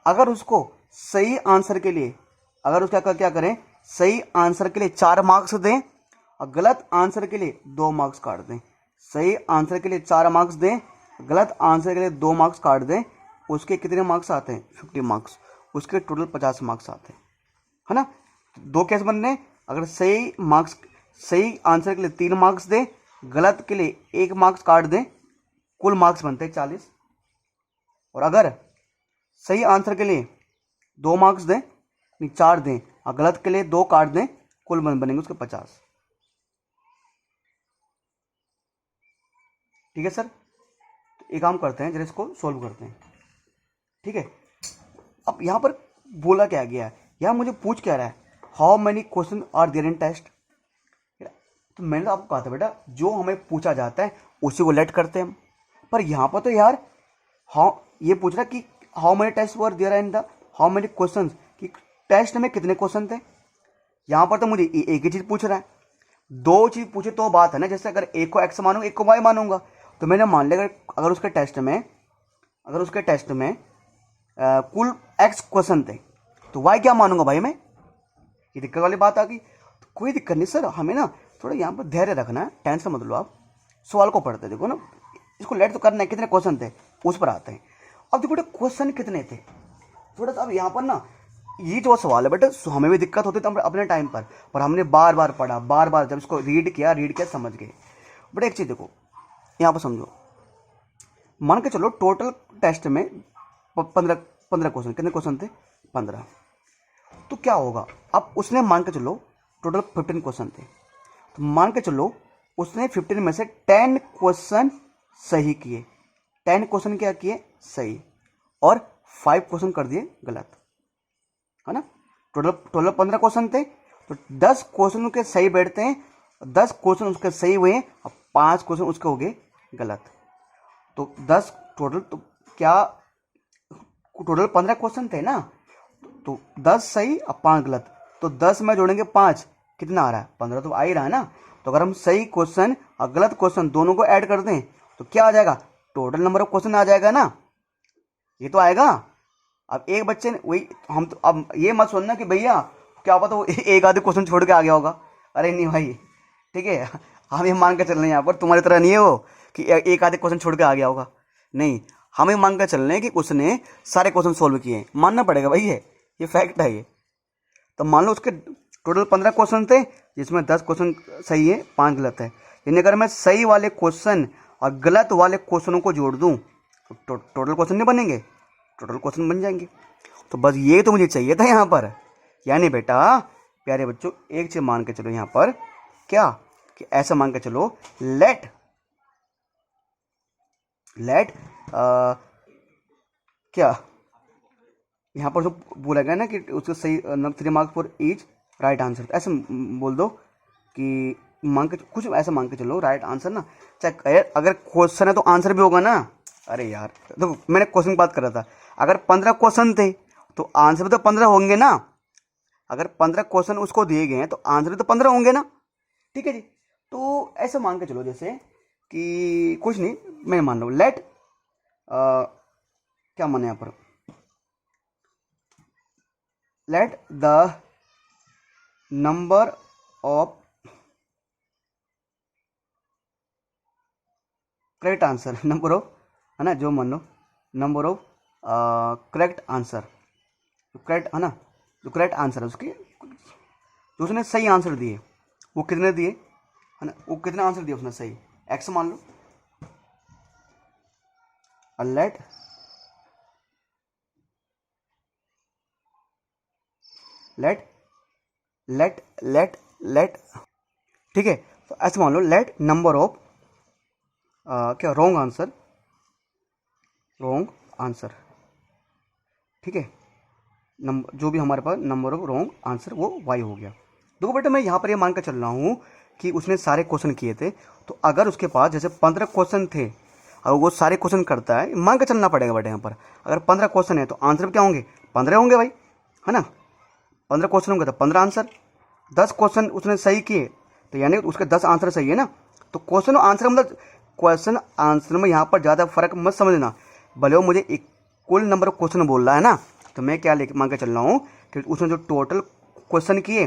अगर उसको सही आंसर के लिए, अगर उसका क्या करें, सही आंसर के लिए 4 मार्क्स दें और गलत आंसर के लिए 2 मार्क्स काट दें। सही आंसर के लिए 4 मार्क्स दें, गलत आंसर के लिए 2 मार्क्स काट दें, उसके कितने मार्क्स आते हैं, 50 मार्क्स, उसके टोटल 50 मार्क्स आते हैं, है ना। 2 केस बनने, अगर सही आंसर के लिए 3 मार्क्स दें, गलत के लिए 1 मार्क्स काट दें, कुल मार्क्स बनते हैं 40। और अगर सही आंसर के लिए 2 मार्क्स दें, नहीं 4 दें, और गलत के लिए 2 काट दें, कुल बनेंगे उसके 50। ठीक है सर, तो एक काम करते हैं, जरा इसको सोल्व करते हैं, ठीक है। अब यहाँ पर बोला क्या गया है, यहाँ मुझे पूछ क्या रहा है, how many question are there in test. तो मैंने तो आपको कहा था बेटा, जो हमें पूछा जाता है उसी को लेट करते हैं हम। पर यहाँ पर तो यार ये पूछ रहा है कि how many test were there in the, how many question, कि टेस्ट में कितने क्वेश्चन थे। यहाँ पर तो मुझे एक ही चीज़ पूछ रहा है, 2 चीज़ पूछे तो बात है ना, जैसे अगर एक को एक्स मानूंगा, एक को वाई मानूंगा, तो मैंने मान लिया अगर उसके टेस्ट में कुल एक्स क्वेश्चन थे, तो वाई क्या मानूंगा भाई मैं, ये दिक्कत वाली बात आ गई। तो कोई दिक्कत नहीं सर, हमें ना थोड़ा यहाँ पर धैर्य रखना है, टेंशन मत लो आप, सवाल को पढ़ते देखो ना, इसको लेट तो करना है, कितने क्वेश्चन थे उस पर आते हैं। अब देखो बेटा क्वेश्चन कितने थे, थोड़ा सा अब यहाँ पर ना, ये जो सवाल है बेटा, हमें भी दिक्कत होती थी अपने टाइम पर हमने बार बार पढ़ा, बार बार जब इसको रीड किया समझ गए। बट एक चीज़ देखो यहाँ पर समझो, मान के चलो टोटल टेस्ट में 15 क्वेश्चन, कितने क्वेश्चन थे, 15। तो क्या होगा, अब उसने मान के चलो टोटल 15 क्वेश्चन थे, तो मान के चलो उसने 15 में से 10 क्वेश्चन सही किए, 10 क्वेश्चन क्या किए सही, और 5 क्वेश्चन कर दिए गलत, है ना। टोटल 15 क्वेश्चन थे, तो 10 क्वेश्चन उसके सही बैठते हैं, 10 क्वेश्चन उसके सही हुए हैं और 5 क्वेश्चन उसके हो गए गलत। तो 10 टोटल, तो क्या टोटल 15 क्वेश्चन थे ना, तो 10 सही और 5 गलत, तो 10 में जोड़ेंगे 5, कितना आ रहा है, 15 तो आ ही रहा है ना। तो अगर हम सही क्वेश्चन और गलत क्वेश्चन दोनों को ऐड कर दें तो क्या आ जाएगा, टोटल नंबर ऑफ क्वेश्चन आ जाएगा ना, ये तो आएगा। अब एक बच्चे ने वही, हम तो अब ये मत सोचना कि भैया क्या पता वो एक आधे क्वेश्चन छोड़ के आ गया होगा, अरे नहीं भाई, ठीक है। हम ये मान के चल रहे हैं यहाँ पर, तुम्हारी तरह नहीं है वो कि एक आधे क्वेश्चन छोड़ के आ गया होगा, नहीं, हमें मान के चल रहे हैं कि उसने सारे क्वेश्चन सोल्व किए हैं, मानना पड़ेगा भाई, ये फैक्ट है ये। तो मान लो उसके टोटल 15 क्वेश्चन थे, जिसमें 10 क्वेश्चन सही है, 5 गलत है। यानी अगर मैं सही वाले क्वेश्चन और गलत वाले क्वेश्चनों को जोड़ दूं तो टोटल क्वेश्चन नहीं बनेंगे, टोटल क्वेश्चन बन जाएंगे। तो बस ये तो मुझे चाहिए था यहाँ पर। यानी बेटा प्यारे बच्चों, एक चीज मान के चलो यहाँ पर, क्या कि ऐसा मान के चलो, लेट क्या यहाँ पर जो बोला गया ना कि उसको सही 3 marks for each right answer, ऐसे बोल दो कि मान के कुछ ऐसा मान के चलो राइट आंसर ना, चाहे अगर क्वेश्चन है तो आंसर भी होगा ना। अरे यार देखो, मैंने क्वेश्चन की बात कर रहा था, अगर 15 क्वेश्चन थे तो आंसर भी तो 15 होंगे ना। अगर 15 क्वेश्चन उसको दिए गए हैं तो आंसर भी तो 15 होंगे ना। ठीक है जी। तो ऐसे मान के चलो जैसे कि कुछ नहीं, मैं मान लो लेट क्या माने यहाँ पर, let the number of correct answer, number of, है ना, जो मान लो number of correct answer, correct है ना, जो करेक्ट आंसर है उसकी, जो उसने सही आंसर दिए वो कितने दिए, है ना, वो कितने आंसर दिए उसने सही, एक्स मान लो। Let let let let let ठीक है, तो ऐसे मान लो लेट नंबर ऑफ क्या रॉन्ग आंसर, ठीक है, नंबर जो भी हमारे पास नंबर ऑफ रॉन्ग आंसर वो वाई हो गया। देखो बेटा मैं यहाँ पर ये मान कर चल रहा हूँ कि उसने सारे क्वेश्चन किए थे, तो अगर उसके पास जैसे 15 क्वेश्चन थे और वो सारे क्वेश्चन करता है, मान के चलना पड़ेगा बेटा यहाँ पर, अगर 15 क्वेश्चन है तो आंसर क्या होंगे, 15 होंगे भाई, है ना, 15 क्वेश्चन होंगे तो 15 आंसर। 10 क्वेश्चन उसने सही किए तो यानी उसके 10 आंसर सही है ना। तो क्वेश्चन आंसर मतलब क्वेश्चन आंसर में यहाँ पर ज़्यादा फर्क मत समझना, भले वो मुझे एक कुल नंबर ऑफ क्वेश्चन बोल रहा है ना, तो मैं क्या लेके मान के चल रहा हूँ कि उसने जो टोटल क्वेश्चन किए,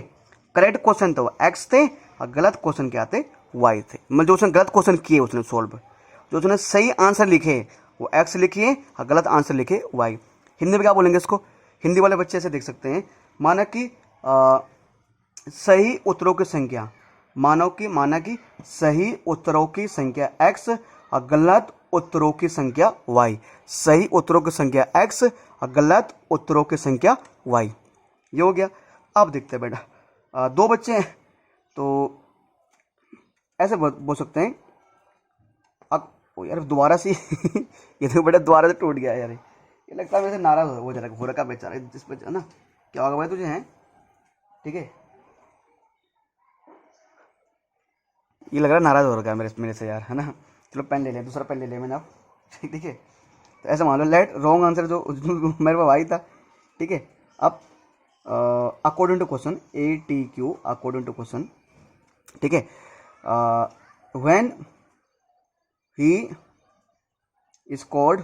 करेक्ट क्वेश्चन तो एक्स थे और गलत क्वेश्चन क्या थे, वाई थे। मतलब जो उसने गलत क्वेश्चन किए उसने सोल्व, जो उसने सही आंसर लिखे वो एक्स लिखिए और गलत आंसर लिखे वाई। हिंदी में क्या बोलेंगे इसको, हिंदी वाले बच्चे से देख सकते हैं, माना कि सही उत्तरों की संख्या, माना कि सही उत्तरों की संख्या x और गलत उत्तरों की संख्या y, सही उत्तरों की संख्या x और गलत उत्तरों की संख्या y, ये हो गया। अब देखते हैं बेटा, 2 बच्चे हैं तो ऐसे बोल सकते हैं। अब यार दोबारा से ये तो बेटा दोबारा से टूट गया यार, ये लगता है मेरे से नाराज हो जा रहा है, का बेचारा जिस पे है ना, क्या होगा भाई तुझे हैं, ठीक है, ये लग रहा है नाराज हो रहा है मेरे से यार, है ना। चलो पेन ले ले, दूसरा पेन ले ले मैंने अब, ठीक है। तो ऐसा मान लो लेट रॉन्ग आंसर जो मेरे पास आई था, ठीक है। अब according to question ATQ, according to question, ठीक है, व्हेन ही स्कोर्ड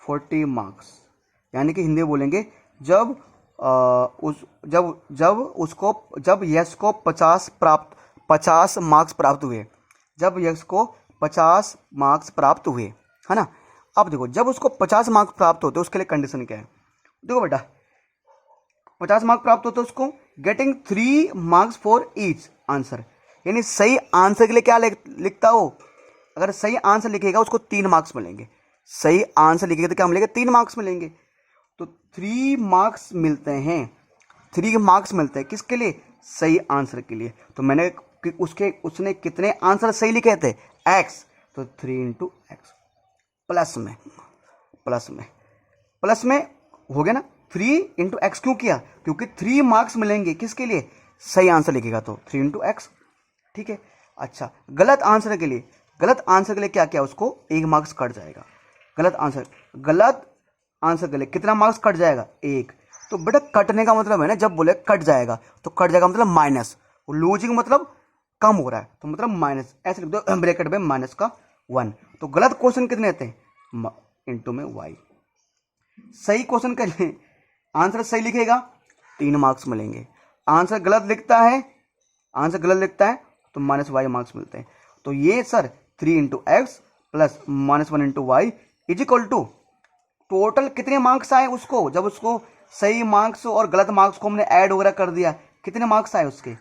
40 मार्क्स, यानी कि हिंदी में बोलेंगे जब जब यश को 50 मार्क्स प्राप्त हुए, जब यश को 50 मार्क्स प्राप्त हुए, है ना। अब देखो जब उसको 50 मार्क्स प्राप्त होते उसके लिए कंडीशन क्या है, देखो बेटा 50 मार्क्स प्राप्त होते उसको getting 3 marks for each answer, यानी सही आंसर के लिए क्या लिखता हो, अगर सही आंसर लिखेगा उसको 3 मार्क्स मिलेंगे, सही आंसर लिखेगा तो क्या मिलेगा, 3 मार्क्स मिलेंगे। तो 3 मार्क्स मिलते हैं, 3 मार्क्स मिलते हैं किसके लिए, सही आंसर के लिए। तो मैंने उसने कितने आंसर सही लिखे थे, x, तो 3 × x, प्लस में हो गया ना, 3 × x क्यों किया, क्योंकि 3 मार्क्स मिलेंगे किसके लिए, सही आंसर लिखेगा तो 3 × x, ठीक है। अच्छा गलत आंसर के लिए क्या किया, उसको 1 मार्क्स कट जाएगा, गलत आंसर के लिए कितना मार्क्स कट जाएगा, 1। तो बेटा कटने का मतलब है ना, जब बोले कट जाएगा तो कट जाएगा मतलब माइनस, लूजिंग मतलब कम हो रहा है, तो मतलब माइनस, ऐसे लिख दो ब्रैकेट में -1। तो गलत क्वेश्चन कितने थे, इनटू में y। सही क्वेश्चन के लिए आंसर सही लिखेगा 3 मार्क्स मिलेंगे, आंसर गलत लिखता है तो माइनस वाई मार्क्स मिलते हैं। तो ये sir 3 into X plus -1 into Y is equal to total कितने मार्क्स आए उसको, जब उसको सही मार्क्स और गलत मार्क्स को हमने ऐड वगैरह कर दिया, कितने मार्क्स आए उसके,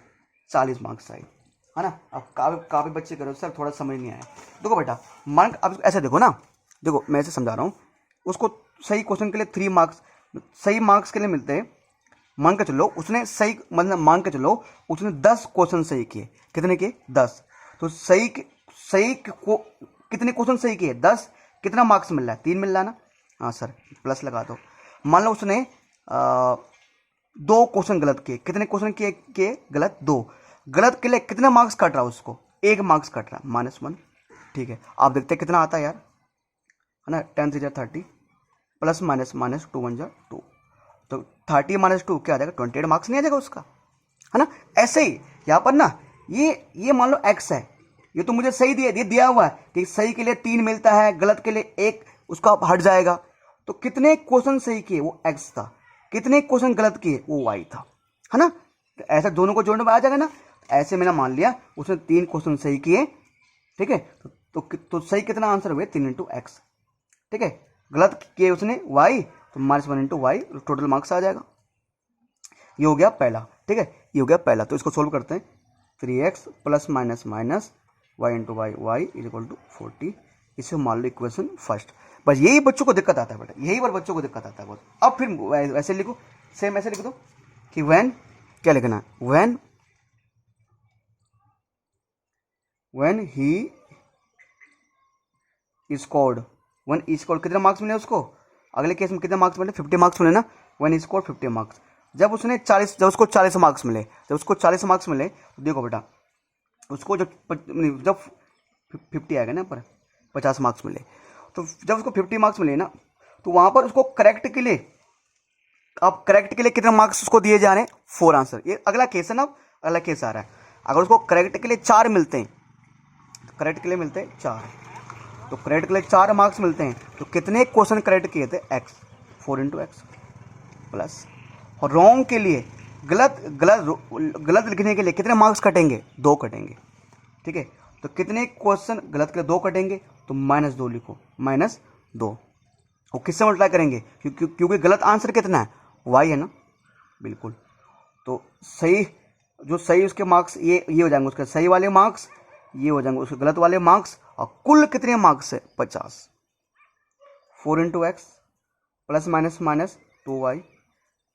40 मार्क्स आए, है ना। अब काफ़ी बच्चे करो सर थोड़ा समझ नहीं आया। देखो बेटा मार्क अब ऐसे देखो ना, देखो मैं ऐसे समझा रहा हूँ, उसको सही क्वेश्चन के लिए 3 मार्क्स, सही मार्क्स के लिए मिलते हैं। मान के चलो उसने सही, मतलब मान के चलो उसने 10 क्वेश्चन सही किए, कितने किए 10, तो सही कितने क्वेश्चन सही किए 10, कितना मार्क्स मिल रहा है 3 मिल रहा है ना। हाँ सर प्लस लगा दो। मान लो उसने 2 क्वेश्चन गलत किए, कितने क्वेश्चन किए गलत 2, गलत के लिए कितना मार्क्स कट रहा है उसको, 1 मार्क्स कट रहा है -1। ठीक है आप देखते हैं कितना आता है यार, है ना, 10 3 30 प्लस माइनस माइनस 2 1 2, तो 30 - 2 क्या आ जाएगा 28 मार्क्स नहीं आ जाएगा उसका, है ना। ऐसे ही यहाँ पर ना ये मान लो x है, ये तो मुझे सही दिया हुआ है कि सही के लिए 3 मिलता है, गलत के लिए 1 उसका हट जाएगा। तो कितने क्वेश्चन सही किए वो x था, कितने क्वेश्चन गलत किए वो y था, है ना। तो ऐसा दोनों को जोड़ने में आ जाएगा ना। ऐसे मैंने मान लिया उसने 3 क्वेश्चन सही किए, ठीक है, तो सही कितना आंसर हुए 3 इंटू एक्स, ठीक है, गलत किए उसने y, तो -1 इंटू वाई, टोटल मार्क्स आ जाएगा। ये हो गया पहला, ठीक है, ये हो गया पहला। तो इसको सोल्व करते हैं, 3x plus minus minus Y into Y is equal to 40, इसे मान लो इक्वेशन फर्स्ट। बस यही बच्चों को दिक्कत आता है बेटा, यही बार बच्चों को दिक्कत आता है बहुत। अब फिर वैसे लिखो, सेम ऐसे लिख दो कि व्हेन, क्या लिखना है, व्हेन ही स्कोर्ड, कितने मार्क्स मिले उसको, अगले केस में कितने मार्क्स मिले 50 मार्क्स मिले ना, व्हेन ही स्कोर्ड 50 मार्क्स। जब उसको 40 मार्क्स मिले, तो देखो बेटा उसको जब 50 आएगा ना पर 50 मार्क्स मिले, तो जब उसको 50 मार्क्स मिले ना, तो वहां पर उसको करेक्ट के लिए कितने मार्क्स उसको दिए जा रहे हैं 4 आंसर। ये अगला केस है ना, अगला केस आ रहा है। अगर उसको करेक्ट के लिए 4 मिलते हैं, तो करेक्ट के लिए मिलते हैं 4, तो करेक्ट के लिए 4 मार्क्स मिलते हैं, तो कितने क्वेश्चन करेक्ट किए थे x, 4 इंटू एक्स प्लस, और रॉन्ग के लिए गलत लिखने के लिए कितने मार्क्स कटेंगे 2 कटेंगे, ठीक है। तो कितने क्वेश्चन गलत के लिए 2 कटेंगे, तो -2 लिखो, -2, और किससे मल्टीप्लाई करेंगे, क्योंकि गलत आंसर कितना है y है ना, बिल्कुल। तो सही, जो सही उसके मार्क्स ये हो जाएंगे, उसके सही वाले मार्क्स ये हो जाएंगे, उसके गलत वाले मार्क्स, और कुल कितने मार्क्स है 50, 4 into X plus minus minus 2y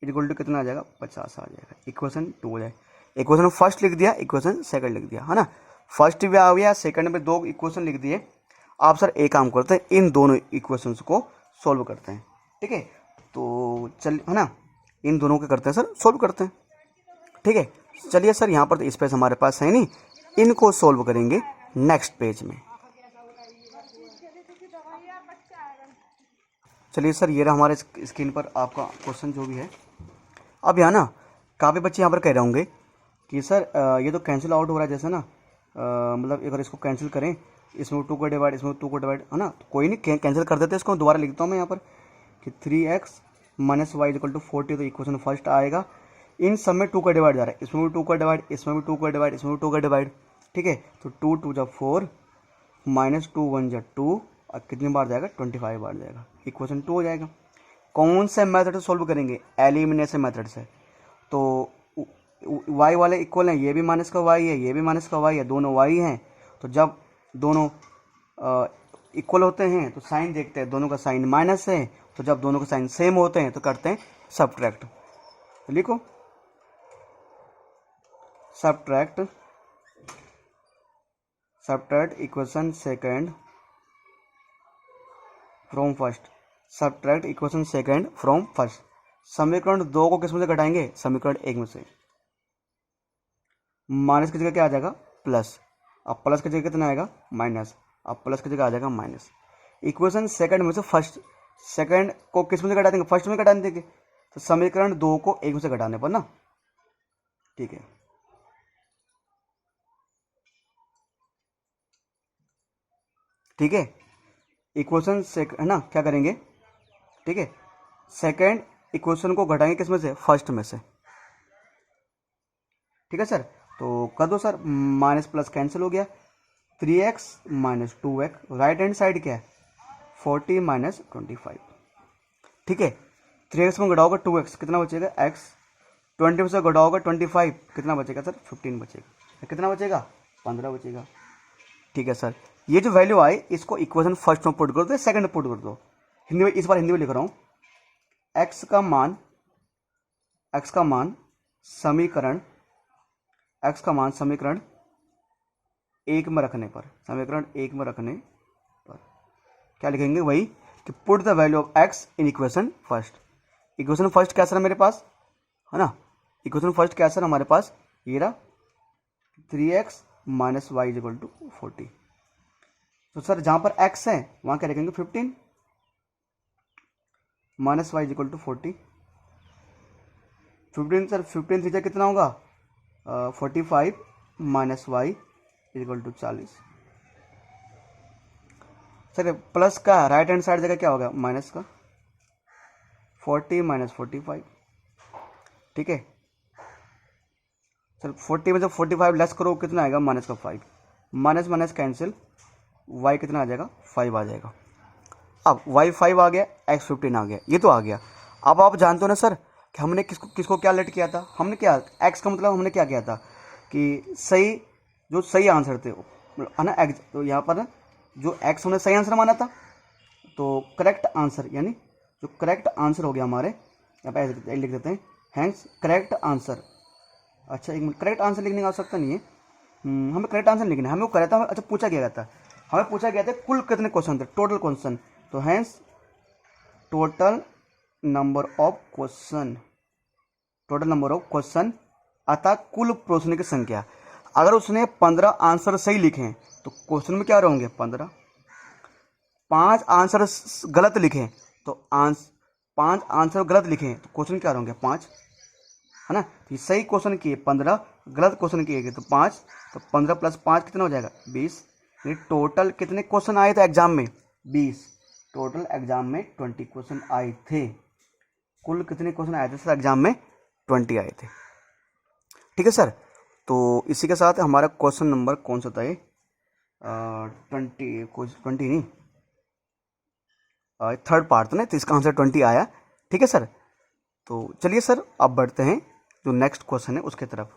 equal to कितना आ जाएगा 50 आ जाएगा। इक्वेशन 2 हो जाएगा। इक्वेशन फर्स्ट लिख दिया, इक्वेशन सेकंड लिख दिया, है ना। फर्स्ट भी आ गया, सेकंड में 2 इक्वेशन लिख दिए। आप सर एक काम करते हैं, इन दोनों इक्वेशंस को सॉल्व करते हैं, ठीक है। तो चल, है ना, इन दोनों को करते हैं सर, सॉल्व करते हैं, ठीक है। चलिए सर यहाँ पर तो स्पेस हमारे पास है नहीं, इनको सॉल्व करेंगे नेक्स्ट पेज में। चलिए सर ये रहा हमारे स्क्रीन पर आपका क्वेश्चन जो भी है। अब यहाँ ना काफ़ी बच्चे यहाँ पर कह रहे होंगे कि सर ये तो कैंसिल आउट हो रहा है जैसे ना, मतलब अगर इसको कैंसिल करें, इसमें 2 को डिवाइड, इसमें 2 को डिवाइड, है ना, तो कोई नहीं कैंसिल कर देते, इसको दोबारा लिखता हूँ मैं यहाँ पर कि 3x - y इक्वल टू 40, तो इक्वेशन फर्स्ट आएगा। इन सब में 2 का डिवाइड जा रहा है, इसमें भी 2 का डिवाइड, इसमें भी 2 का डिवाइड, इसमें भी 2 का डिवाइड, ठीक है। तो 2 2 जा 4, -2 1 जा 2, और कितनी बार जाएगा 25 बार जाएगा, इक्वेशन 2 हो जाएगा। कौन से मेथड से सॉल्व करेंगे, एलिमिनेशन मेथड से। तो y वाले इक्वल हैं, ये भी माइनस का y है, ये भी माइनस का y है, दोनों y हैं। तो जब दोनों इक्वल होते हैं तो साइन देखते हैं, दोनों का साइन माइनस है, तो जब दोनों का साइन सेम होते हैं तो करते हैं सब्ट्रैक्ट। तो लिखो subtract equation second from first, subtract equation second from first. समीकरण 2 को किस में से घटाएंगे, समीकरण 1 में से। माइनस की जगह क्या आ जाएगा प्लस, अब प्लस की जगह कितना आएगा माइनस, अब प्लस की जगह आ जाएगा माइनस। इक्वेशन सेकंड में से फर्स्ट, सेकंड को किस में से घटा देंगे, फर्स्ट में घटा देंगे, तो समीकरण 2 को 1 में से घटाने पर ना, ठीक है। ठीक है, इक्वेशन सेकंड, है ना, क्या करेंगे, ठीक है, सेकंड इक्वेशन को घटाएंगे किस में से, फर्स्ट में से, ठीक है सर। तो कर दो सर, माइनस प्लस कैंसिल हो गया, 3x minus 2x, right hand side क्या है 40 माइनस 25, ठीक है। 3x में घटाओगे 2x कितना बचेगा x, 20 से घटाओगे 25 कितना बचेगा सर 15 बचेगा, कितना बचेगा 15 बचेगा, ठीक है सर। ये जो वैल्यू आई इसको इक्वेशन फर्स्ट में पुट कर दो, सेकंड में पुट कर दो, हिंदी में, इस बार हिंदी में लिख रहा हूँ, x का मान समीकरण एक में रखने पर, क्या लिखेंगे वही कि put the value of x in equation first. Equation first क्या सर मेरे पास है ना, इक्वेशन फर्स्ट क्या सर हमारे पास ये रहा 3x minus Y is equal to 40। तो सर जहाँ पर x है वहाँ क्या लिखेंगे 15 minus Y is equal to 40। 15 sir 15 theta कितना होगा 45 minus Y is equal to 40। Sir plus का राइट हैंड साइड जगह क्या होगा माइनस का, 40 माइनस 45, ठीक है सर। 40 में जब 45 लेस करो कितना आएगा माइनस का 5, माइनस माइनस कैंसिल, y कितना आ जाएगा 5 आ जाएगा। अब y 5 आ गया, x 15 आ गया, ये तो आ गया। अब आप जानते हो ना सर कि हमने किसको क्या लेट किया था, हमने क्या x का मतलब हमने क्या किया था कि सही आंसर थे है ना x, तो यहाँ पर ना जो x हमने सही आंसर माना था, तो करेक्ट आंसर यानी जो करेक्ट आंसर हो गया हमारे, यहाँ पे ऐसे लिख देते हैं हैंस करेक्ट आंसर। अच्छा एक मिनट, करेक्ट आंसर लिखने की आवश्यकता नहीं है, हमें करेक्ट आंसर लिखना है, हमें वो करा था। अच्छा पूछा गया था, हमें पूछा गया था कुल कितने क्वेश्चन थे, टोटल क्वेश्चन, तो hence total number of question अतः कुल प्रश्न की संख्या। अगर उसने 15 आंसर सही लिखे हैं तो क्वेश्चन में क्या रहेंगे 15, 5 आंसर गलत लिखे तो 5 आंसर गलत लिखे तो क्वेश्चन क्या रहेंगे 5, है ना। तो सही क्वेश्चन किए 15, गलत क्वेश्चन किए तो 5, तो 15 प्लस 5 कितना हो जाएगा 20। ये टोटल कितने क्वेश्चन आए थे एग्जाम में 20, टोटल एग्जाम में 20 क्वेश्चन आए थे। कुल कितने क्वेश्चन आए थे सर एग्जाम में 20 आए थे, ठीक है सर। तो इसी के साथ हमारा क्वेश्चन नंबर कौन सा था ये 20 नहीं, थर्ड पार्ट था ना, तो इसका आंसर 20 आया, ठीक है सर। तो चलिए सर अब बढ़ते हैं जो नेक्स्ट क्वेश्चन है उसके तरफ।